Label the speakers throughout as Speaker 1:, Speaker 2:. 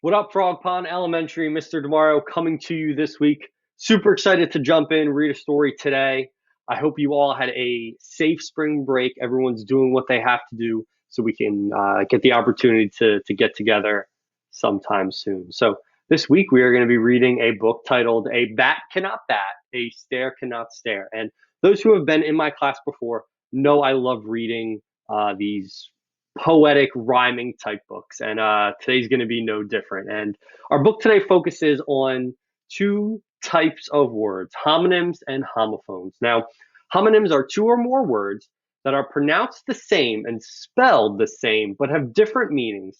Speaker 1: What up, Frog Pond Elementary? Mr. DiMauro coming to you this week. Super excited to jump in, read a story today. I hope you all had a safe spring break. Everyone's doing what they have to do so we can get the opportunity to get together sometime soon. So this week we are going to be reading a book titled A Bat Cannot Bat, A Stair Cannot Stare. And those who have been in my class before know I love reading these poetic rhyming type books, and today's going to be no different. And our book today focuses on two types of words: homonyms and homophones. Now, homonyms are two or more words that are pronounced the same and spelled the same but have different meanings,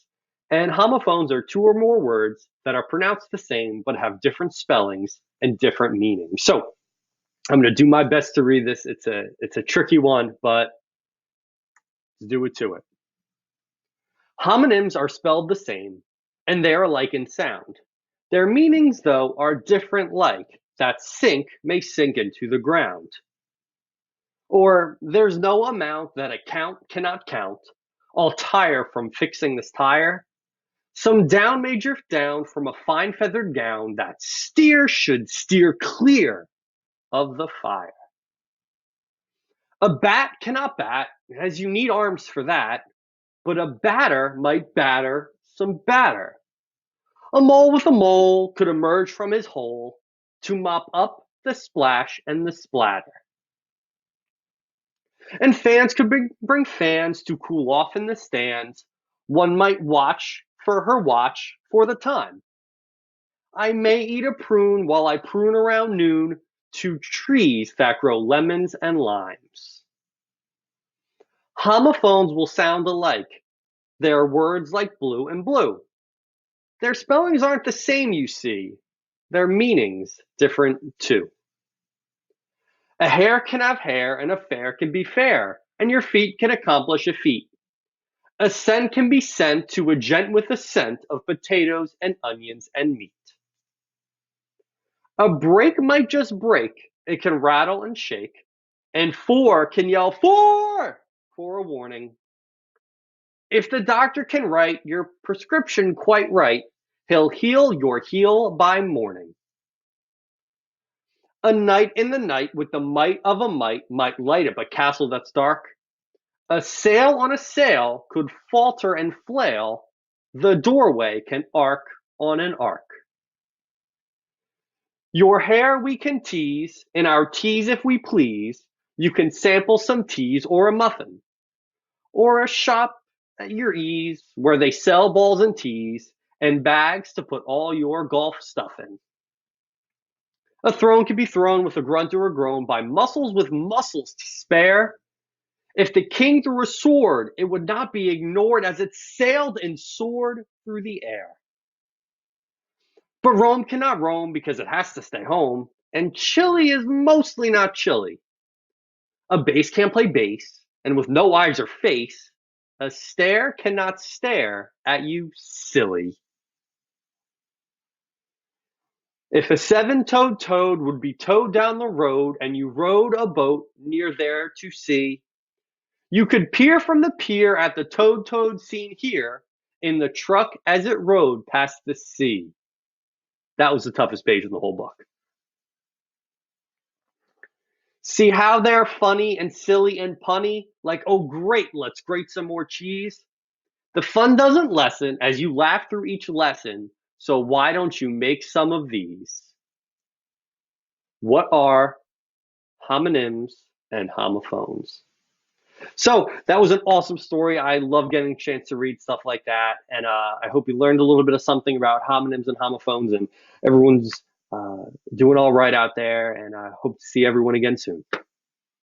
Speaker 1: and homophones are two or more words that are pronounced the same but have different spellings and different meanings. So I'm going to do my best to read this. It's a tricky one, but let's do it to it. Homonyms are spelled the same, and they are alike in sound. Their meanings, though, are different, like that sink may sink into the ground. Or there's no amount that a count cannot count. I'll tire from fixing this tire. Some down may drift down from a fine feathered gown. That steer should steer clear of the fire. A bat cannot bat, as you need arms for that. But a batter might batter some batter. A mole with a mole could emerge from his hole to mop up the splash and the splatter. And fans could bring fans to cool off in the stands. One might watch for her watch for the time. I may eat a prune while I prune around noon to trees that grow lemons and limes. Homophones will sound alike. There are words like blue and blue. Their spellings aren't the same, you see. Their meanings different too. A hare can have hair, and a fair can be fair, and your feet can accomplish a feat. A scent can be sent to a gent with a scent of potatoes and onions and meat. A break might just break. It can rattle and shake, and four can yell for a warning. If the doctor can write your prescription quite right, he'll heal your heel by morning. A knight in the night with the might of a might light up a castle that's dark. A sail on a sail could falter and flail. The doorway can arc on an arc. Your hair we can tease, in our teas if we please. You can sample some teas or a muffin, or a shop at your ease where they sell balls and teas and bags to put all your golf stuff in. A throne can be thrown with a grunt or a groan by muscles with muscles to spare. If the king threw a sword, it would not be ignored as it sailed and soared through the air. But Rome cannot roam because it has to stay home, and Chile is mostly not chilly. A bass can't play bass, and with no eyes or face, a stare cannot stare at you, silly. If a seven-toed toad would be towed down the road and you rowed a boat near there to see, you could peer from the pier at the toad seen here in the truck as it rode past the sea. That was the toughest page in the whole book. See how they're funny and silly and punny? Like, oh great, let's grate some more cheese. The fun doesn't lessen as you laugh through each lesson, so why don't you make some of these? What are homonyms and homophones? So that was an awesome story. I love getting a chance to read stuff like that, and I hope you learned a little bit of something about homonyms and homophones, and everyone's doing all right out there, and I hope to see everyone again soon.